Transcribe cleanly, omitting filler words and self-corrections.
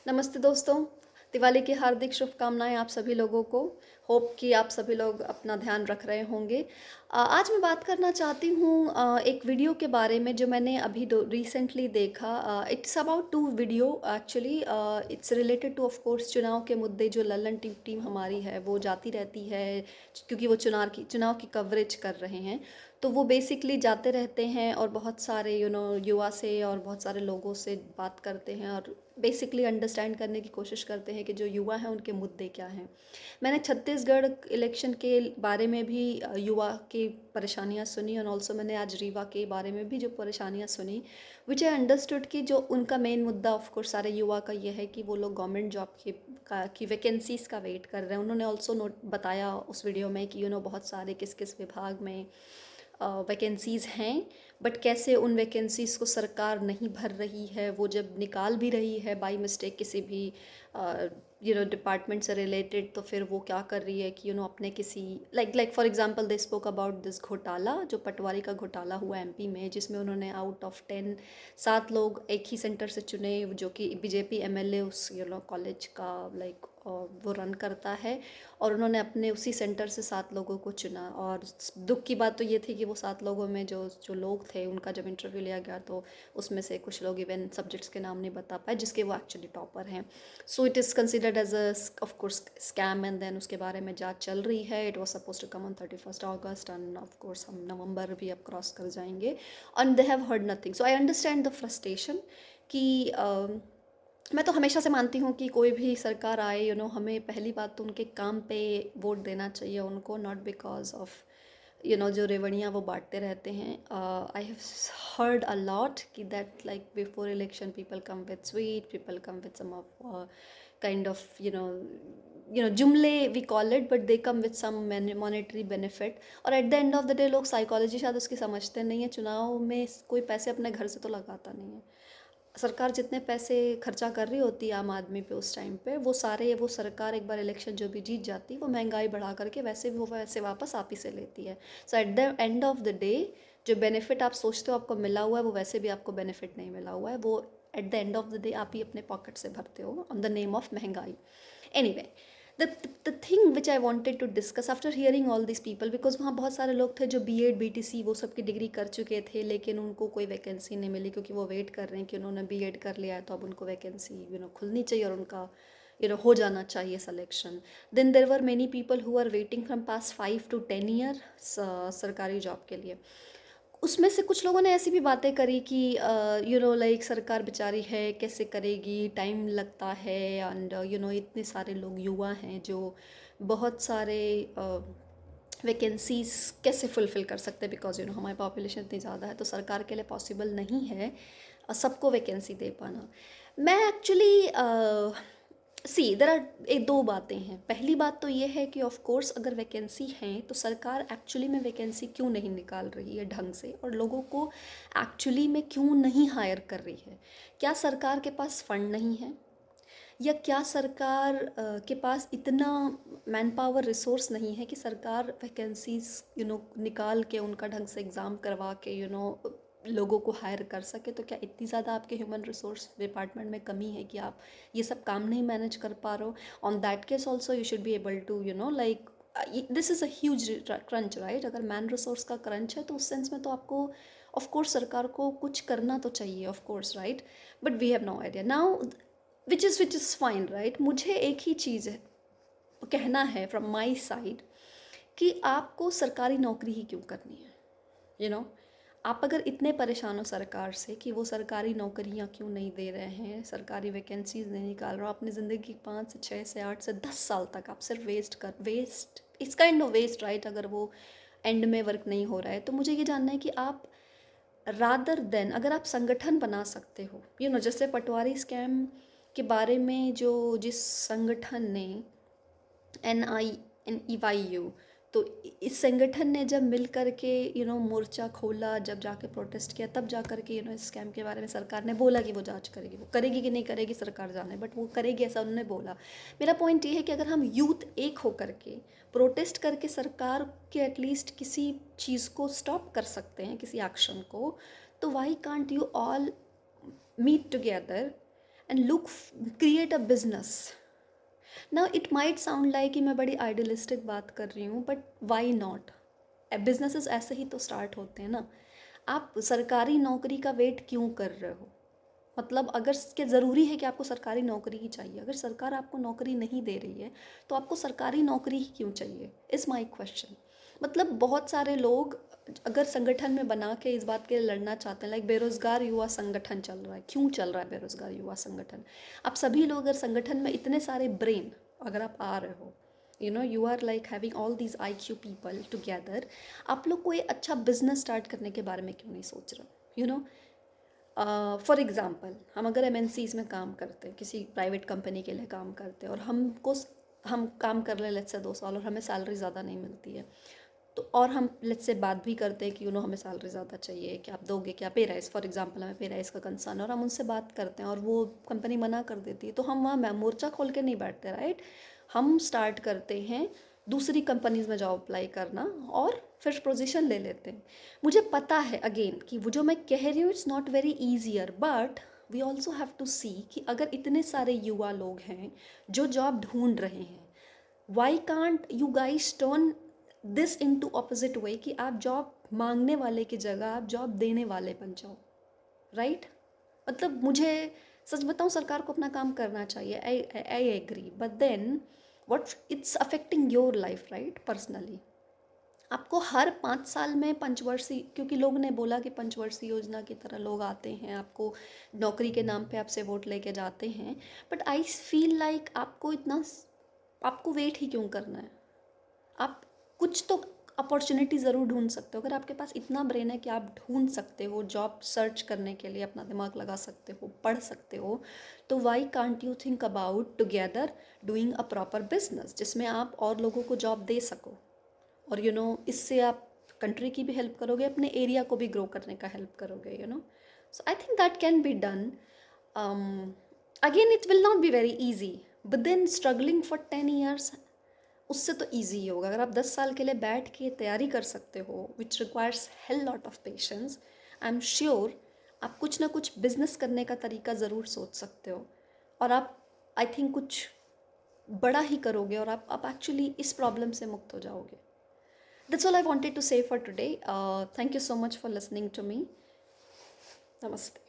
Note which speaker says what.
Speaker 1: नमस्ते दोस्तों, दिवाली की हार्दिक शुभकामनाएँ आप सभी लोगों को। होप कि आप सभी लोग अपना ध्यान रख रहे होंगे। आज मैं बात करना चाहती हूँ एक वीडियो के बारे में जो मैंने अभी दो रिसेंटली देखा। It's about 2 video actually. It's related two of course चुनाव के मुद्दे जो लल्लन टीम टीम हमारी है वो जाती रहती है क्योंकि वो चुनाव की कवरेज कर रहे हैं। तो वो बेसिकली जाते रहते हैं और बहुत सारे युवा से और बहुत सारे लोगों से बात करते हैं और बेसिकली अंडरस्टैंड करने की कोशिश करते हैं कि जो युवा हैं उनके मुद्दे क्या हैं। मैंने छत्तीसगढ़ इलेक्शन के बारे में भी युवा की परेशानियां सुनी और ऑल्सो मैंने आज रीवा के बारे में भी जो परेशानियां सुनी विच आई अंडरस्टूड कि जो उनका मेन मुद्दा ऑफ कोर्स सारे युवा का ये है कि वो लोग गवर्नमेंट जॉब की वैकेंसीज़ का वेट कर रहे हैं। उन्होंने ऑल्सो नोट बताया उस वीडियो में कि बहुत सारे किस किस विभाग में वैकेंसीज़ हैं, बट कैसे उन वैकेंसीज़ को सरकार नहीं भर रही है। वो जब निकाल भी रही है बाई मिस्टेक किसी भी डिपार्टमेंट से रिलेटेड, तो फिर वो क्या कर रही है कि अपने किसी like for example they spoke about this घोटाला जो पटवारी का घोटाला हुआ एमपी में, जिसमें उन्होंने आउट ऑफ 10 7 लोग एक ही सेंटर से चुने जो कि बीजेपी एमएलए उस कॉलेज का लाइक वो रन करता है। और उन्होंने अपने उसी सेंटर से 7 लोगों को चुना। और दुख की बात तो ये थी कि वो 7 लोगों में जो जो लोग थे उनका जब इंटरव्यू लिया गया तो उसमें से कुछ लोग इवन सब्जेक्ट्स के नाम नहीं बता पाए जिसके वो एक्चुअली टॉपर हैं। So it is considered as a of course scam and then उसके बारे में जांच चल रही है। It was suppose to come on 31st August and of course हम नवंबर भी अब क्रॉस कर जाएंगे and they have heard nothing. So I understand the frustration कि मैं तो हमेशा से मानती हूँ कि कोई भी सरकार आए हमें पहली बात तो उनके काम पे वोट देना चाहिए उनको, नॉट बिकॉज ऑफ जो रेवड़ियाँ वो बांटते रहते हैं। I have heard a lot कि that like before election people come with sweet, people come with some of kind of जुमले we call it, but they come with some monetary benefit. और at the end of the day लोग psychology शायद उसकी समझते नहीं है। चुनाव में कोई पैसे अपने घर से तो लगाता नहीं है। सरकार जितने पैसे खर्चा कर रही होती है आम आदमी पे उस टाइम पे, वो सारे वो सरकार एक बार इलेक्शन जो भी जीत जाती वो महंगाई बढ़ा करके वैसे भी वो वैसे वापस आप ही से लेती है। So at the end of the day जो बेनिफिट आप सोचते हो आपको मिला हुआ है वो वैसे भी आपको बेनिफिट नहीं मिला हुआ है। वो eight the end of the day आप ही अपने पॉकेट से भरते हो ऑन द नेम ऑफ महंगाई। Anyway, the thing which I wanted to discuss after hearing all these people, because वहाँ बहुत सारे लोग थे जो बीएड बीटीसी वो सब की डिग्री कर चुके थे लेकिन उनको कोई वैकेंसी नहीं मिली क्योंकि वो वेट कर रहे हैं कि उन्होंने बीएड कर लिया है तो अब उनको वैकेंसी खुलनी चाहिए और उनका हो जाना चाहिए selection. Then there were many people who are waiting from past 5 to 10 year सरकारी जॉब के लिए। उसमें से कुछ लोगों ने ऐसी भी बातें करी कि लाइक सरकार बेचारी है कैसे करेगी, टाइम लगता है एंड इतने सारे लोग युवा हैं जो बहुत सारे वैकेंसीज कैसे फुलफ़िल कर सकते हैं बिकॉज हमारी पॉपुलेशन इतनी ज़्यादा है तो सरकार के लिए पॉसिबल नहीं है सबको वैकेंसी दे पाना। मैं एक्चुअली सी देर आर एक दो बातें हैं। पहली बात तो ये है कि ऑफ कोर्स अगर वैकेंसी हैं तो सरकार एक्चुअली में वैकेंसी क्यों नहीं निकाल रही है ढंग से और लोगों को एक्चुअली में क्यों नहीं हायर कर रही है। क्या सरकार के पास फंड नहीं है या क्या सरकार के पास इतना मैन पावर रिसोर्स नहीं है कि सरकार वैकेंसीज निकाल के उनका ढंग से एग्ज़ाम करवा के लोगों को हायर कर सके। तो क्या इतनी ज़्यादा आपके ह्यूमन रिसोर्स डिपार्टमेंट में कमी है कि आप ये सब काम नहीं मैनेज कर पा रहे हो? On that case also you should be able to like this is a huge crunch right. अगर मैन रिसोर्स का क्रंच है तो उस सेंस में तो आपको ऑफ कोर्स सरकार को कुछ करना तो चाहिए of course right. But we have no idea now which is fine right. मुझे एक ही चीज़ है कहना है फ्रॉम माई साइड कि आपको सरकारी नौकरी ही क्यों करनी है। आप अगर इतने परेशान हो सरकार से कि वो सरकारी नौकरियां क्यों नहीं दे रहे हैं, सरकारी वैकेंसीज नहीं निकाल रहे हो, अपनी ज़िंदगी 5 से 6 से 8 से 10 साल तक आप सिर्फ वेस्ट इस काइंड ऑफ वेस्ट राइट। अगर वो एंड में वर्क नहीं हो रहा है तो मुझे ये जानना है कि आप रादर देन अगर आप संगठन बना सकते हो जैसे पटवारी स्कैम के बारे में जो जिस संगठन ने NINEYU, तो इस संगठन ने जब मिल कर के मोर्चा खोला, जब जाके प्रोटेस्ट किया, तब जा कर के इस स्कैम के बारे में सरकार ने बोला कि वो जांच करेगी। वो करेगी कि नहीं करेगी सरकार जाने, बट वो करेगी ऐसा उन्होंने बोला। मेरा पॉइंट ये है कि अगर हम यूथ एक हो करके प्रोटेस्ट करके सरकार के एटलीस्ट किसी चीज़ को स्टॉप कर सकते हैं, किसी एक्शन को, तो why can't you all meet together and look, create a business. Now it might sound like कि मैं बड़ी आइडियलिस्टिक बात कर रही हूँ, बट वाई नॉट. बिजनेसेस ऐसे ही तो स्टार्ट होते हैं ना. आप सरकारी नौकरी का वेट क्यों कर रहे हो? मतलब अगर के ज़रूरी है कि आपको सरकारी नौकरी ही चाहिए, अगर सरकार आपको नौकरी नहीं दे रही है तो आपको सरकारी नौकरी ही क्यों चाहिए, इज़ माई क्वेश्चन. मतलब बहुत सारे लोग अगर संगठन में बना के इस बात के लिए लड़ना चाहते हैं, लाइक बेरोज़गार युवा संगठन चल रहा है. क्यों चल रहा है बेरोज़गार युवा संगठन? आप सभी लोग अगर संगठन में इतने सारे ब्रेन अगर आप आ रहे हो, you are like having all these IQ people together, आप लोग कोई अच्छा बिजनेस स्टार्ट करने के बारे में क्यों नहीं सोच रहे? फॉर एग्ज़ाम्पल, हम अगर MNCs में काम करते हैं, किसी प्राइवेट कंपनी के लिए काम करते हैं, और हम काम कर रहे हैं लेट्स से 2 साल और हमें सैलरी ज़्यादा नहीं मिलती है, तो और हम लेट्स से बात भी करते हैं कि हमें सैलरी ज़्यादा चाहिए, कि आप दोगे क्या पे राइज़, फॉर एग्जांपल हमें पे राइज़ का कंसर्न, और हम उनसे बात करते हैं और वो कंपनी मना कर देती है, तो हम वहाँ मोर्चा खोल के नहीं बैठते, राइट. हम स्टार्ट करते हैं दूसरी कंपनीज में जॉब अप्लाई करना और फिर पोजीशन ले लेते हैं. मुझे पता है अगेन कि वो जो मैं कह रही हूँ it's not very easier, but we also have to see कि अगर इतने सारे युवा लोग हैं जो जॉब ढूंढ रहे हैं, Y can't you guys turn this into opposite way कि आप जॉब मांगने वाले की जगह आप जॉब देने वाले बन जाओ, राइट. मतलब मुझे सच बताऊं, सरकार को अपना काम करना चाहिए, I agree, but then what it's affecting your life, right, personally. आपको हर 5 साल में पंचवर्षीय, क्योंकि लोग ने बोला कि पंचवर्षीय योजना की तरह लोग आते हैं, आपको नौकरी के नाम पे आपसे वोट लेके जाते हैं, बट आई फील लाइक आपको वेट ही क्यों करना है? आप कुछ तो अपॉर्चुनिटी ज़रूर ढूंढ सकते हो. अगर आपके पास इतना ब्रेन है कि आप ढूंढ सकते हो, जॉब सर्च करने के लिए अपना दिमाग लगा सकते हो, पढ़ सकते हो, तो why can't you think about together doing a proper business जिसमें आप और लोगों को जॉब दे सको, और इससे आप कंट्री की भी हेल्प करोगे, अपने एरिया को भी ग्रो करने का हेल्प करोगे, so I think that can be done. Again it will not be very easy, but then struggling for 10 years, उससे तो ईजी ही होगा. अगर आप 10 साल के लिए बैठ के तैयारी कर सकते हो, which requires hell lot of patience, I am sure आप कुछ ना कुछ बिजनेस करने का तरीका ज़रूर सोच सकते हो, और आप आई थिंक कुछ बड़ा ही करोगे, और आप एक्चुअली इस प्रॉब्लम से मुक्त हो जाओगे. That's all I wanted to say for today. Thank you so much for listening to me. Namaste.